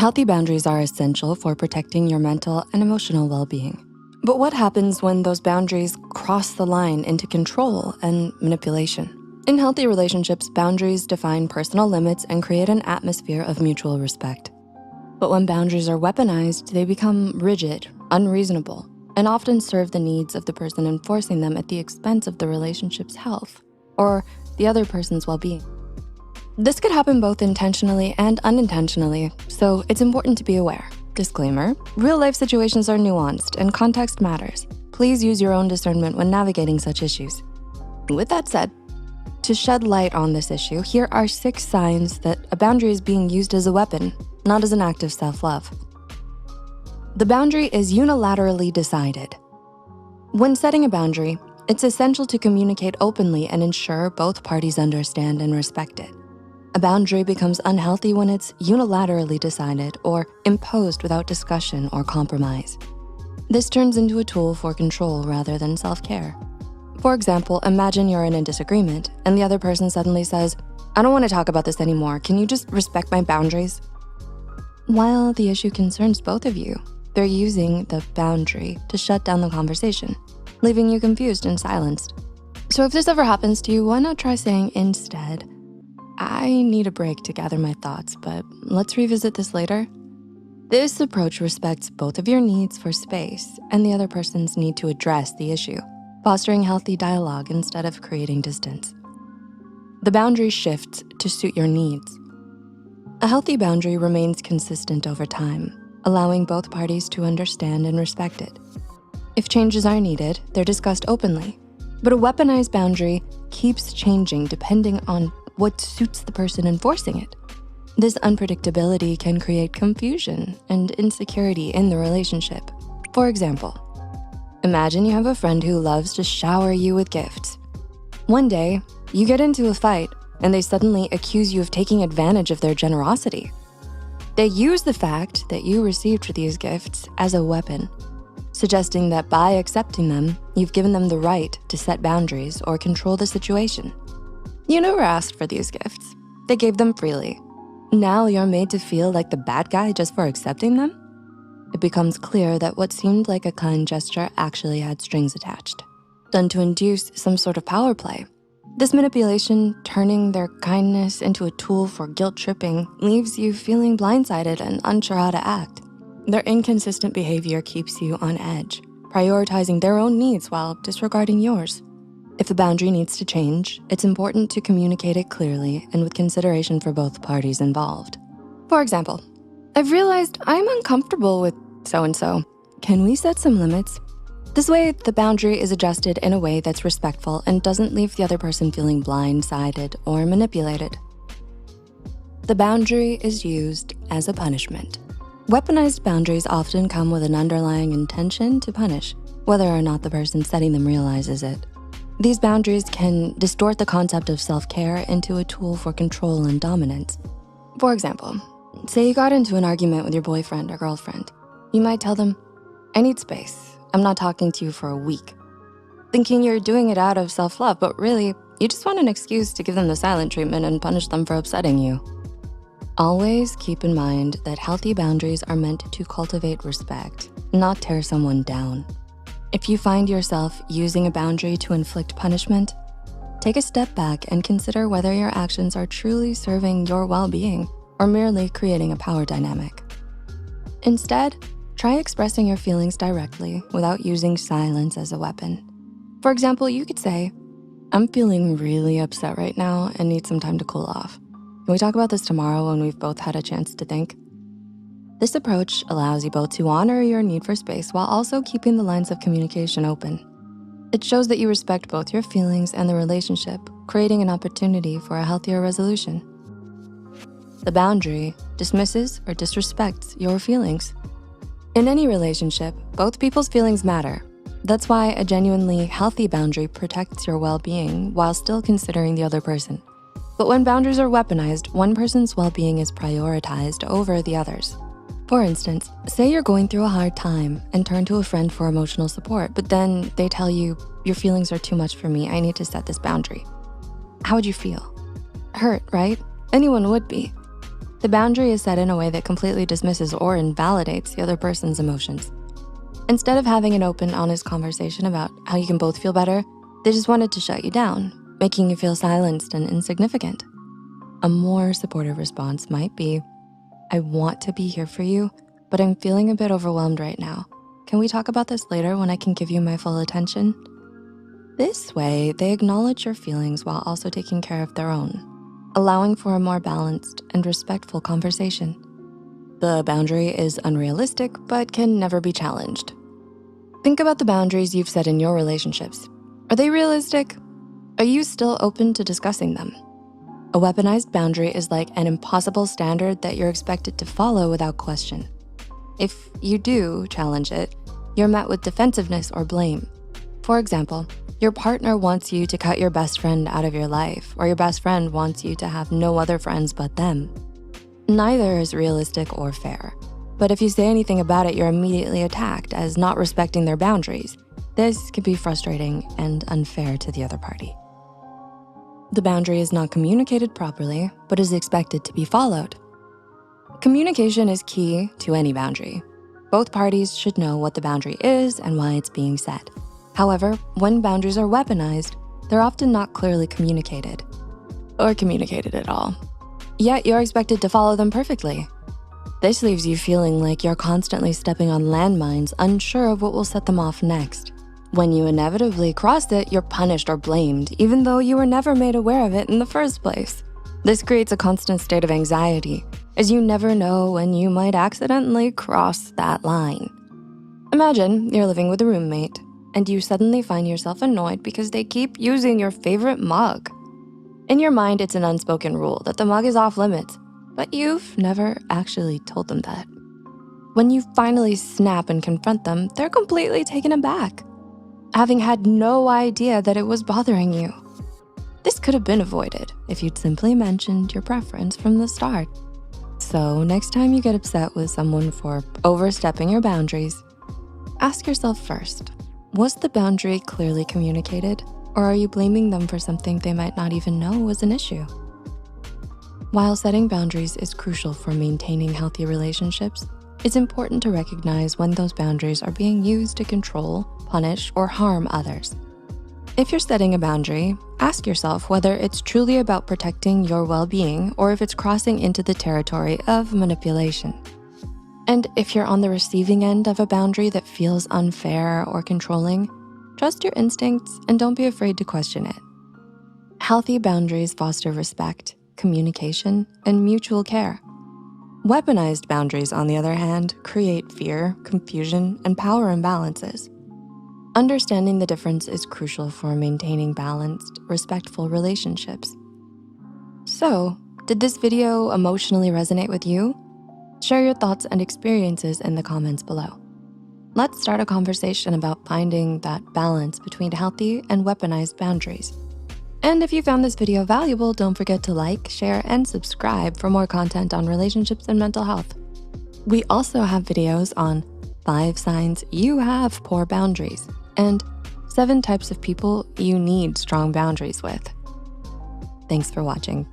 Healthy boundaries are essential for protecting your mental and emotional well-being. But what happens when those boundaries cross the line into control and manipulation? In healthy relationships, boundaries define personal limits and create an atmosphere of mutual respect. But when boundaries are weaponized, they become rigid, unreasonable, and often serve the needs of the person enforcing them at the expense of the relationship's health or the other person's well-being. This could happen both intentionally and unintentionally, so it's important to be aware. Disclaimer, real-life situations are nuanced and context matters. Please use your own discernment when navigating such issues. With that said, to shed light on this issue, here are 6 signs that a boundary is being used as a weapon, not as an act of self-love. The boundary is unilaterally decided. When setting a boundary, it's essential to communicate openly and ensure both parties understand and respect it. A boundary becomes unhealthy when it's unilaterally decided or imposed without discussion or compromise. This turns into a tool for control rather than self-care. For example, imagine you're in a disagreement and the other person suddenly says, "I don't wanna talk about this anymore. Can you just respect my boundaries?" While the issue concerns both of you, they're using the boundary to shut down the conversation, leaving you confused and silenced. So if this ever happens to you, why not try saying instead, "I need a break to gather my thoughts, but let's revisit this later." This approach respects both of your needs for space and the other person's need to address the issue, fostering healthy dialogue instead of creating distance. The boundary shifts to suit your needs. A healthy boundary remains consistent over time, allowing both parties to understand and respect it. If changes are needed, they're discussed openly. But a weaponized boundary keeps changing depending on what suits the person enforcing it. This unpredictability can create confusion and insecurity in the relationship. For example, imagine you have a friend who loves to shower you with gifts. One day, you get into a fight and they suddenly accuse you of taking advantage of their generosity. They use the fact that you received these gifts as a weapon, suggesting that by accepting them, you've given them the right to set boundaries or control the situation. You never asked for these gifts. They gave them freely. Now you're made to feel like the bad guy just for accepting them? It becomes clear that what seemed like a kind gesture actually had strings attached, done to induce some sort of power play. This manipulation, turning their kindness into a tool for guilt tripping, leaves you feeling blindsided and unsure how to act. Their inconsistent behavior keeps you on edge, prioritizing their own needs while disregarding yours. If the boundary needs to change, it's important to communicate it clearly and with consideration for both parties involved. For example, "I've realized I'm uncomfortable with so-and-so. Can we set some limits?" This way, the boundary is adjusted in a way that's respectful and doesn't leave the other person feeling blindsided or manipulated. The boundary is used as a punishment. Weaponized boundaries often come with an underlying intention to punish, whether or not the person setting them realizes it. These boundaries can distort the concept of self-care into a tool for control and dominance. For example, say you got into an argument with your boyfriend or girlfriend. You might tell them, "I need space. I'm not talking to you for a week." Thinking you're doing it out of self-love, but really, you just want an excuse to give them the silent treatment and punish them for upsetting you. Always keep in mind that healthy boundaries are meant to cultivate respect, not tear someone down. If you find yourself using a boundary to inflict punishment, take a step back and consider whether your actions are truly serving your well-being or merely creating a power dynamic. Instead, try expressing your feelings directly without using silence as a weapon. For example, you could say, "I'm feeling really upset right now and need some time to cool off. Can we talk about this tomorrow when we've both had a chance to think?" This approach allows you both to honor your need for space while also keeping the lines of communication open. It shows that you respect both your feelings and the relationship, creating an opportunity for a healthier resolution. The boundary dismisses or disrespects your feelings. In any relationship, both people's feelings matter. That's why a genuinely healthy boundary protects your well-being while still considering the other person. But when boundaries are weaponized, one person's well-being is prioritized over the others. For instance, say you're going through a hard time and turn to a friend for emotional support, but then they tell you, "Your feelings are too much for me, I need to set this boundary." How would you feel? Hurt, right? Anyone would be. The boundary is set in a way that completely dismisses or invalidates the other person's emotions. Instead of having an open, honest conversation about how you can both feel better, they just wanted to shut you down, making you feel silenced and insignificant. A more supportive response might be, I want to be here for you, but I'm feeling a bit overwhelmed right now. Can we talk about this later when I can give you my full attention? This way, they acknowledge your feelings while also taking care of their own, allowing for a more balanced and respectful conversation. The boundary is unrealistic, but can never be challenged. Think about the boundaries you've set in your relationships. Are they realistic? Are you still open to discussing them? A weaponized boundary is like an impossible standard that you're expected to follow without question. If you do challenge it, you're met with defensiveness or blame. For example, your partner wants you to cut your best friend out of your life, or your best friend wants you to have no other friends but them. Neither is realistic or fair. But if you say anything about it, you're immediately attacked as not respecting their boundaries. This can be frustrating and unfair to the other party. The boundary is not communicated properly, but is expected to be followed. Communication is key to any boundary. Both parties should know what the boundary is and why it's being set. However, when boundaries are weaponized, they're often not clearly communicated or communicated at all. Yet you're expected to follow them perfectly. This leaves you feeling like you're constantly stepping on landmines, unsure of what will set them off next. When you inevitably cross it, you're punished or blamed, even though you were never made aware of it in the first place. This creates a constant state of anxiety, as you never know when you might accidentally cross that line. Imagine you're living with a roommate, and you suddenly find yourself annoyed because they keep using your favorite mug. In your mind, it's an unspoken rule that the mug is off limits, but you've never actually told them that. When you finally snap and confront them, they're completely taken aback, having had no idea that it was bothering you. This could have been avoided if you'd simply mentioned your preference from the start. So next time you get upset with someone for overstepping your boundaries, ask yourself first, was the boundary clearly communicated, or are you blaming them for something they might not even know was an issue? While setting boundaries is crucial for maintaining healthy relationships, it's important to recognize when those boundaries are being used to control, punish, or harm others. If you're setting a boundary, ask yourself whether it's truly about protecting your well-being or if it's crossing into the territory of manipulation. And if you're on the receiving end of a boundary that feels unfair or controlling, trust your instincts and don't be afraid to question it. Healthy boundaries foster respect, communication, and mutual care. Weaponized boundaries, on the other hand, create fear, confusion, and power imbalances. Understanding the difference is crucial for maintaining balanced, respectful relationships. So, did this video emotionally resonate with you? Share your thoughts and experiences in the comments below. Let's start a conversation about finding that balance between healthy and weaponized boundaries. And if you found this video valuable, don't forget to like, share, and subscribe for more content on relationships and mental health. We also have videos on 5 signs you have poor boundaries and 7 types of people you need strong boundaries with. Thanks for watching.